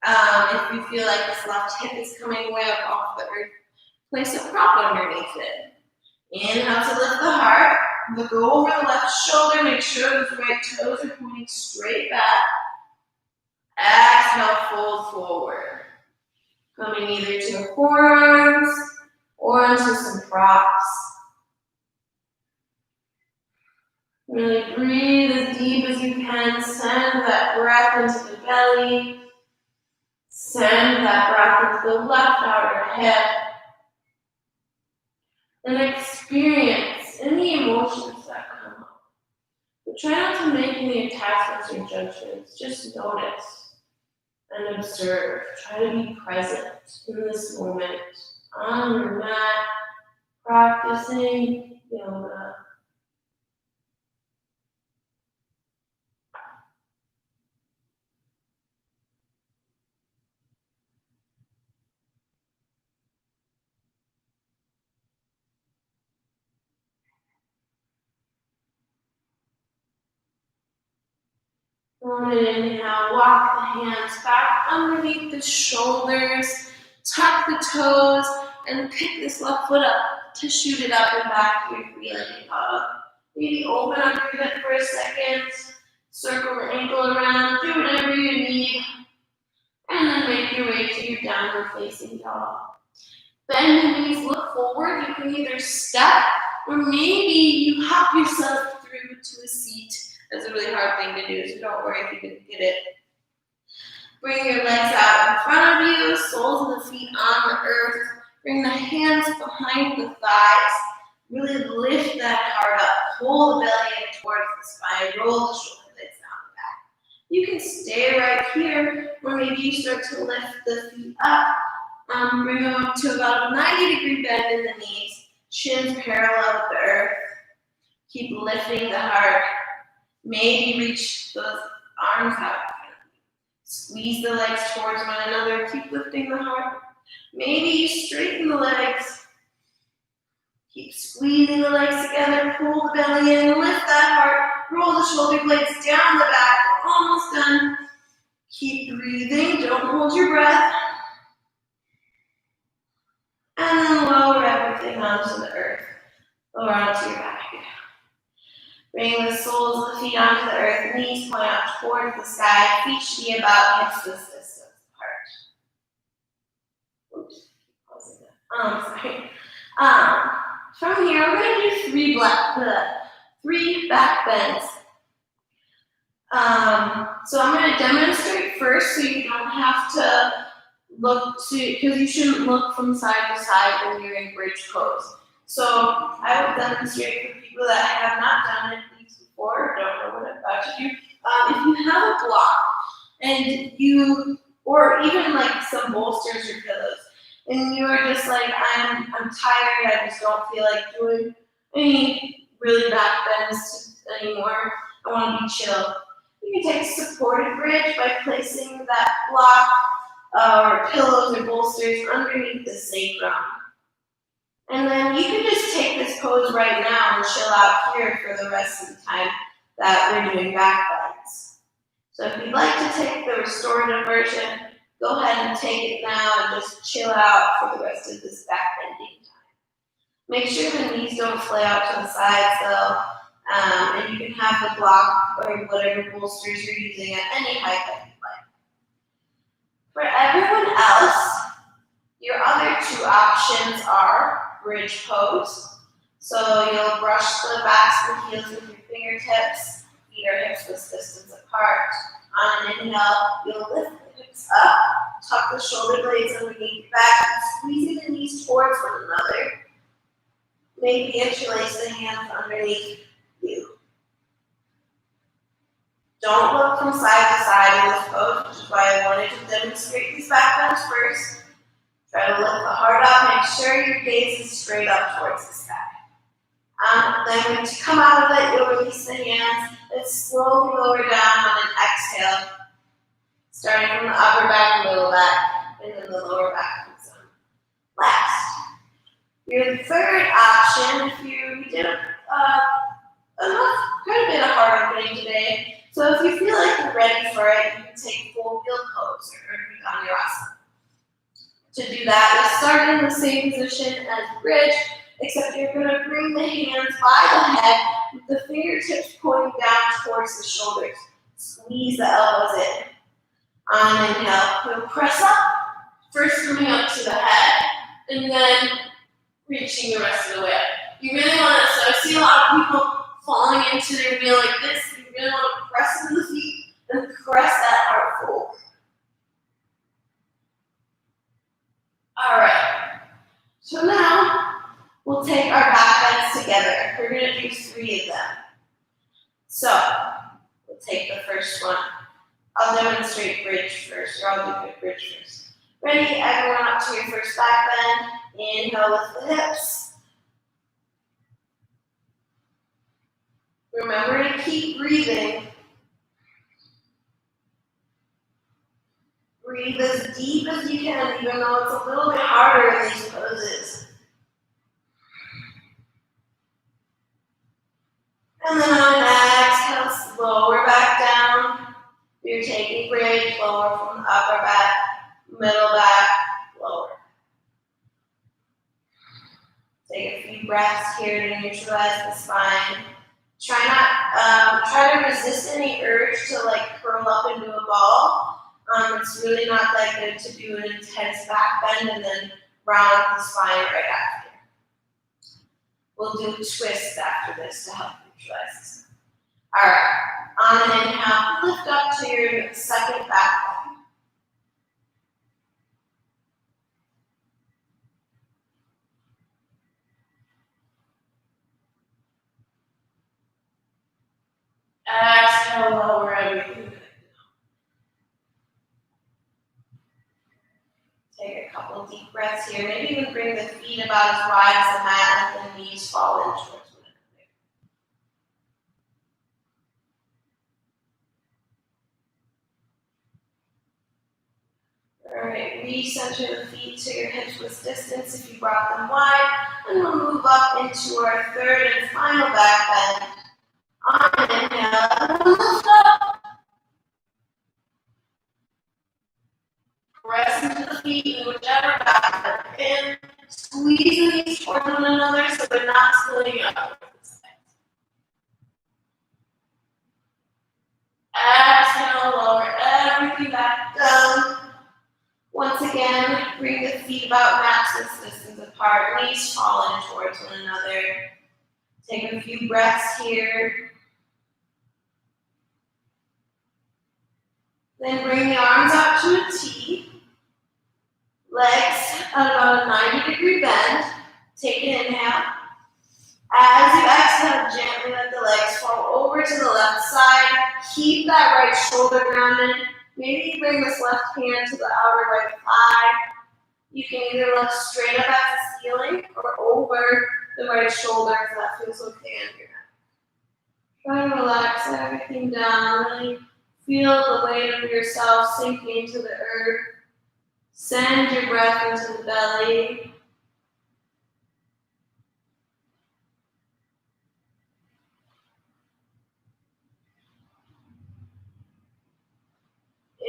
If you feel like this left hip is coming way up off the earth, place a prop underneath it. Inhale to lift the heart. Go over the left shoulder. Make sure those right toes are pointing straight back. Exhale, fold forward. Coming either to the forearms or into some props. Really breathe as deep as you can. Send that breath into the belly. Send that breath into the left outer hip. And experience any emotions that come up. But try not to make any attachments or judgments. Just notice and observe. Try to be present in this moment on your mat, practicing yoga. On an inhale, walk the hands back underneath the shoulders, tuck the toes, and pick this left foot up to shoot it up and back to your feeling dog. Maybe open up your hip for a second, circle the ankle around, do whatever you need, and then make your way to your downward facing dog. Bend the knees, look forward. You can either step or maybe you hop yourself through through to a seat. That's a really hard thing to do, so don't worry if you didn't get it. Bring your legs out in front of you, soles of the feet on the earth. Bring the hands behind the thighs. Really lift that heart up. Pull the belly in towards the spine. Roll the shoulder blades down the back. You can stay right here, or maybe you start to lift the feet up. Bring them up to about a 90-degree bend in the knees. Shins parallel with the earth. Keep lifting the heart. Maybe reach those arms out. Squeeze the legs towards one another. Keep lifting the heart. Maybe you straighten the legs. Keep squeezing the legs together. Pull the belly in. Lift that heart. Roll the shoulder blades down the back. We're almost done. Keep breathing. Don't hold your breath. And then lower everything onto the earth. Lower onto your back. Bring the soles of the feet onto the earth. Knees point out towards the sky. Feet should be about hips width distance apart. Oops. Sorry. From here, we're going to do three back bends. So I'm going to demonstrate first so you don't have to look because you shouldn't look from side to side when you're in bridge pose. So I will demonstrate for people that have not done it before, don't know what I'm about to do. If you have a block and or even like some bolsters or pillows, and you are just like, I'm tired, I just don't feel like doing any really back bends anymore, I want to be chill. You can take a supported bridge by placing that block or pillows or bolsters underneath the sacrum. And then you can just take this pose right now and chill out here for the rest of the time that we're doing back bends. So if you'd like to take the restorative version, go ahead and take it now and just chill out for the rest of this back bending time. Make sure the knees don't flay out to the sides though, and you can have the block or whatever bolsters you're using at any height that you'd like. For everyone else, your other two options are bridge pose. So you'll brush the backs of the heels with your fingertips, feet are hips width distance apart. On an inhale, you'll lift the hips up, tuck the shoulder blades underneath your back, and squeezing the knees towards one another. Maybe interlace the hands underneath you. Don't look from side to side in this pose, which is why I wanted to demonstrate these back bends first. Try to lift the heart up, make sure your gaze is straight up towards the sky. Then when you come out of it, you'll release the hands and slowly lower down on an exhale, starting from the upper back, middle back, and then the lower back comes on. Last. Your third option, if you did quite a bit of heart opening today, so if you feel like you're ready for it, you can take full wheel pose or Urdhva. To do that, you start in the same position as bridge, except you're going to bring the hands by the head with the fingertips pointing down towards the shoulders. Squeeze the elbows in. On an inhale, you'll press up, first coming up to the head, and then reaching the rest of the way up. You really want to, so I see a lot of people falling into their wheel like this. You really want to press into the feet and press that heart forward. Alright, so now we'll take our back bends together. We're going to do 3 of them. So, we'll take the first one. I'll demonstrate bridge first, or I'll do bridge first. Ready? Everyone up to your first back bend. Inhale, lift the hips. Remember to keep breathing. Breathe as deep as you can, even though it's a little bit harder in these poses. And then on an exhale, lower back down. You're taking bridge, lower from the upper back, middle back, lower. Take a few breaths here to neutralize the spine. Try to resist any urge to like curl up into a ball. It's really not that good to do an intense back bend and then round the spine right after. We'll do twists after this to help neutralize this. All right, on an inhale, lift up to your second back leg. Exhale, lower everything. Take a couple deep breaths here. Maybe even bring the feet about as wide as the mat and the knees fall in towards one another. All right, recenter the feet to your hips with distance if you brought them wide. And we'll move up into our third and final back bend. On an inhale, lift up. Press into the feet in whichever back bend. Squeeze the knees towards one another so they're not splitting up. Exhale, lower everything back down. Once again, bring the feet about max distance apart, knees falling towards one another. Take a few breaths here. Then bring the arms out to a T. Legs at about a 90-degree bend. Take an inhale. As you exhale, gently let the legs fall over to the left side. Keep that right shoulder grounded. Maybe bring this left hand to the outer right thigh. You can either look straight up at the ceiling or over the right shoulder if that feels okay on your neck. Try to relax everything down. Really feel the weight of yourself sinking into the earth. Send your breath into the belly.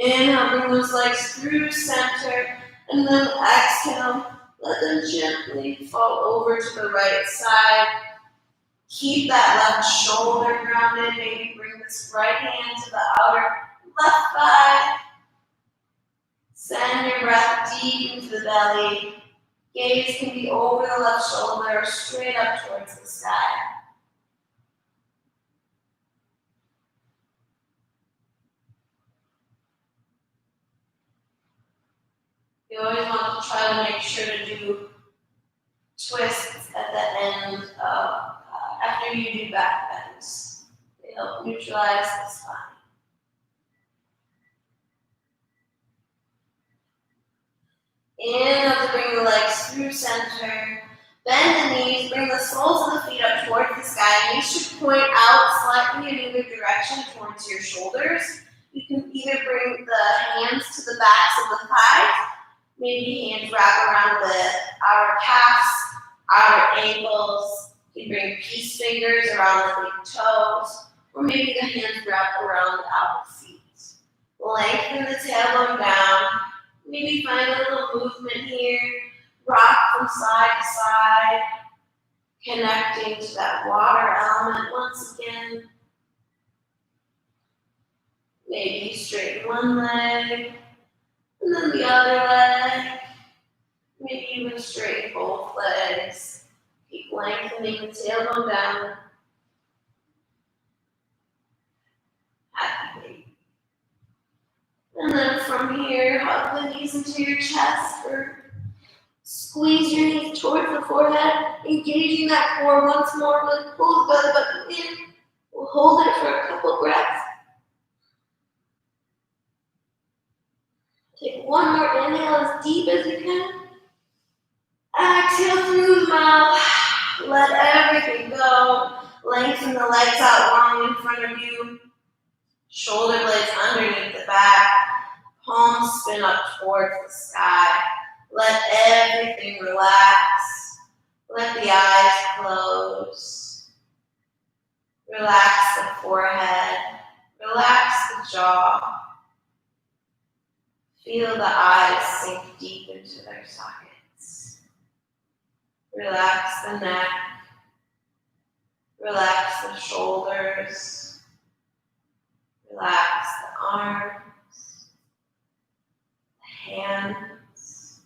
Inhale, bring those legs through center, and then exhale, let them gently fall over to the right side. Keep that left shoulder grounded. Maybe bring this right hand to the outer left thigh. Send your breath deep into the belly. Gaze can be over the left shoulder or straight up towards the sky. You always want to try to make sure to do twists at the end of, after you do back bends. They help neutralize the spine. Inhale to bring the legs through center. Bend the knees, bring the soles of the feet up towards the sky. Knees should point out slightly in either direction towards your shoulders. You can either bring the hands to the backs of the thighs. Maybe hands wrap around the outer calves, outer ankles. You can bring peace fingers around the big toes. Or maybe the hands wrap around the outer feet. Lengthen the tailbone down. Maybe find a little movement here. Rock from side to side. Connecting to that water element once again. Maybe straighten one leg. And then the other leg. Maybe even straighten both legs. Keep lengthening the tailbone down. Happy baby. And then from here, hug the knees into your chest or squeeze your knees towards the forehead, engaging that core once more. Really pull the belly button in. We'll hold it for a couple breaths. Take one more inhale as deep as you can. Exhale through the mouth. Let everything go. Lengthen the legs out long in front of you. Shoulder blades underneath the back. Palms spin up towards the sky. Let everything relax. Let the eyes close. Relax the forehead. Relax the jaw. Feel the eyes sink deep into their sockets. Relax the neck. Relax the shoulders. Relax the arms. The hands.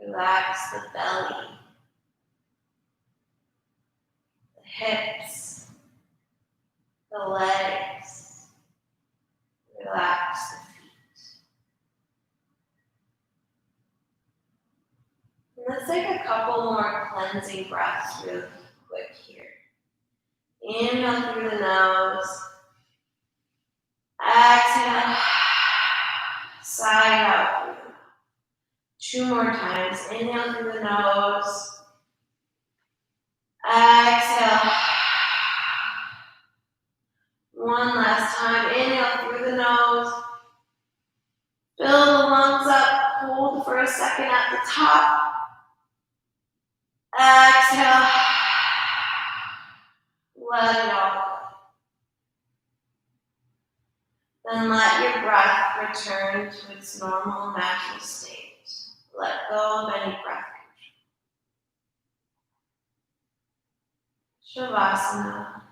Relax the belly. The hips. the legs. Relax the feet. And let's take a couple more cleansing breaths real quick here. Inhale through the nose. Exhale. Sigh out through the mouth. 2 more times. Inhale through the nose. Exhale. 1 last time. Inhale through the nose. Fill the lungs up. Hold for a second at the top. Exhale. Let it all go. Then let your breath return to its normal, natural state. Let go of any breath control. Shavasana.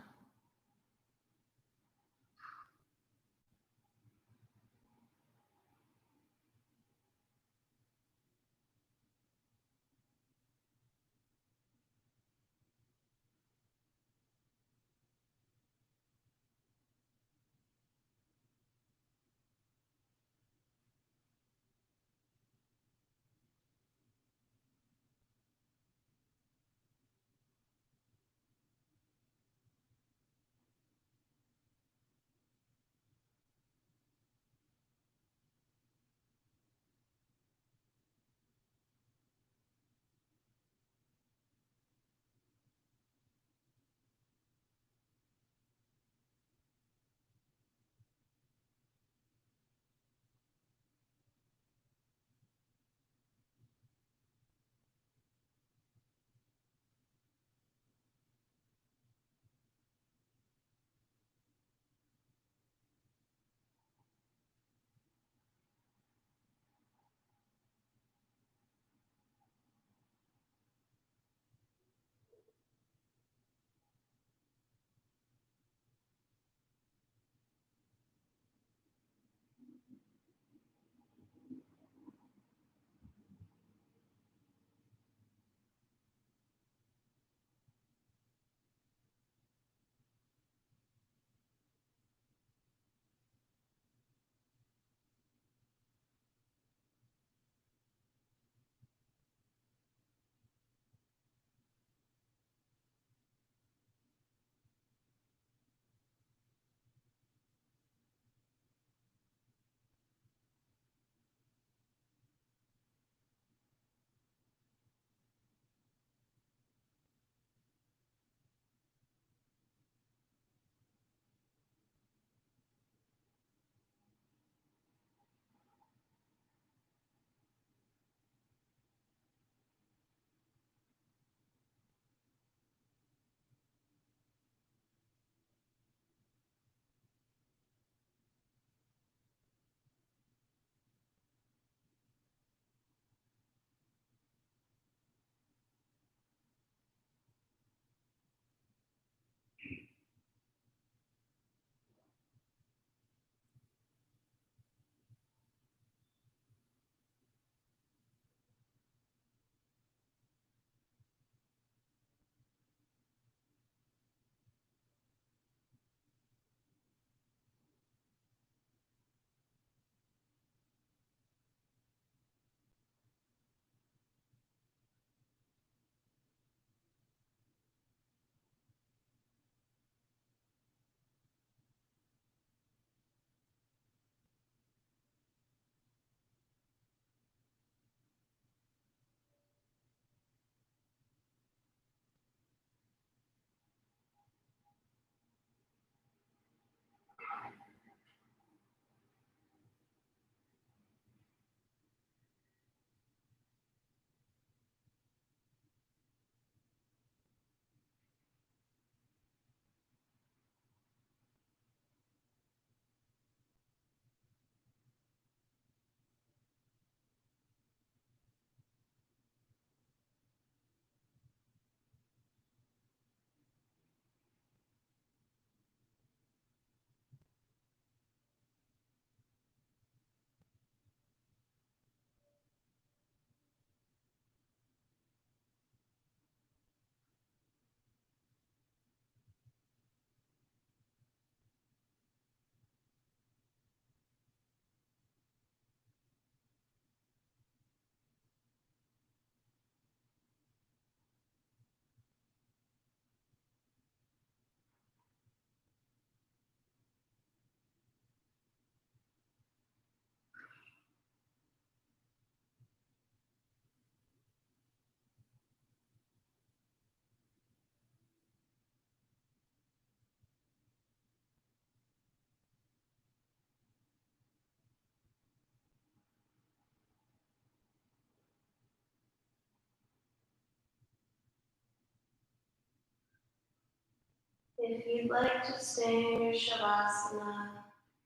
If you'd like to stay in your Shavasana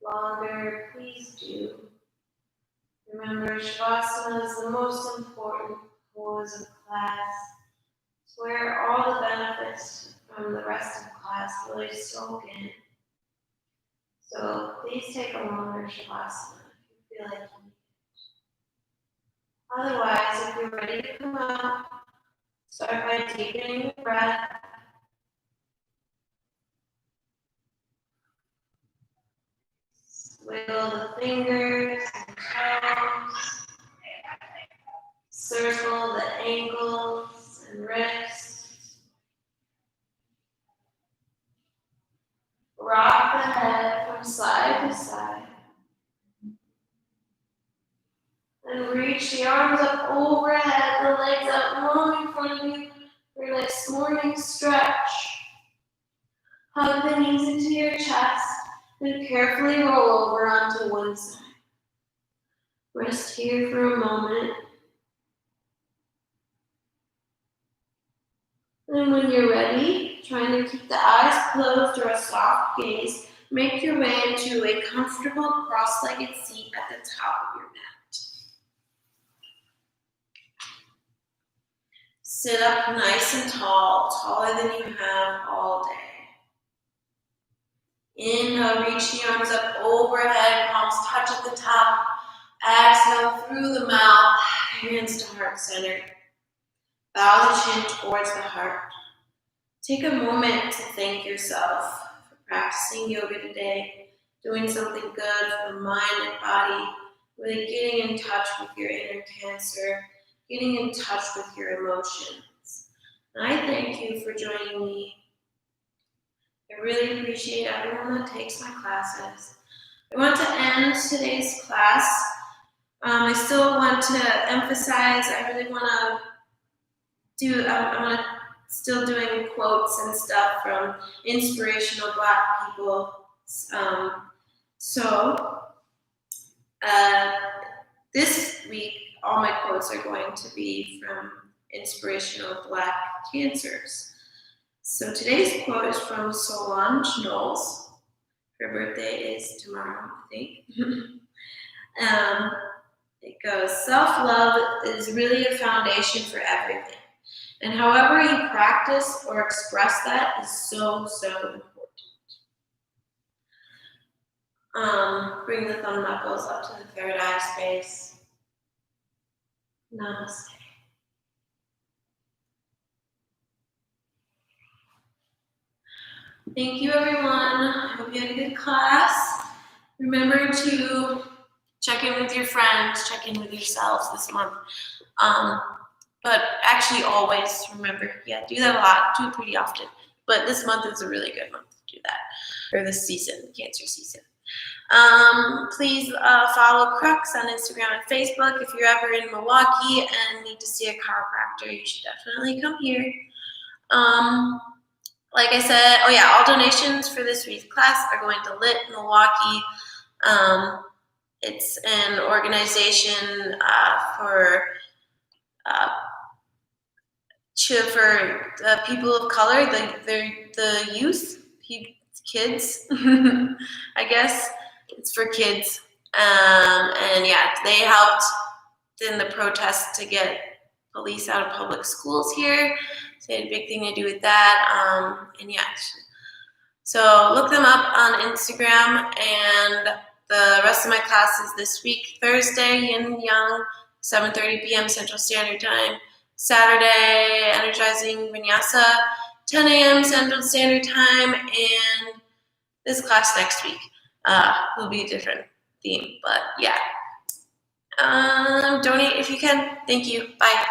longer, please do. Remember, Shavasana is the most important pose of class. It's where all the benefits from the rest of class really soak in. So please take a longer Shavasana if you feel like you need it. Otherwise, if you're ready to come up, start by deepening your breath. Wiggle the fingers and toes. Circle the ankles and wrists. Rock the head from side to side. And reach the arms up overhead, the legs out long in front of you for a nice morning stretch. Hug the knees into your chest and carefully roll over onto one side. Rest here for a moment. And when you're ready, trying to keep the eyes closed or a soft gaze, make your way into a comfortable cross-legged seat at the top of your mat. Sit up nice and tall, taller than you have all day. Inhale, reach the arms up overhead, palms touch at the top. Exhale through the mouth, hands to heart center. Bow the chin towards the heart. Take a moment to thank yourself for practicing yoga today, doing something good for mind and body, really getting in touch with your inner cancer, getting in touch with your emotions. And I thank you for joining me. I really appreciate everyone that takes my classes. I want to end today's class. I still want to emphasize, I really want to I'm still doing quotes and stuff from inspirational Black people. This week, all my quotes are going to be from inspirational Black cancers. So today's quote is from Solange Knowles. Her birthday is tomorrow, I think. It goes, self-love is really a foundation for everything. And however you practice or express that is so, so important. Bring the thumb knuckles up to the third eye space. Namaste. Thank you, everyone. I hope you had a good class. Remember to check in with your friends, check in with yourselves this month. But actually always remember, do that a lot, do it pretty often. But this month is a really good month to do that, or this season, cancer season. Please follow Crux on Instagram and Facebook. If you're ever in Milwaukee and need to see a chiropractor, you should definitely come here. Like I said, all donations for this week's class are going to Lit Milwaukee. It's an organization for the people of color, the youth, kids, I guess. It's for kids. They helped in the protest to get police out of public schools here. So they had a big thing to do with that. So look them up on Instagram, and the rest of my classes this week, Thursday, Yin and Yang, 7:30 p.m. Central Standard Time. Saturday, Energizing Vinyasa, 10 a.m. Central Standard Time, and this class next week will be a different theme, but donate if you can. Thank you. Bye.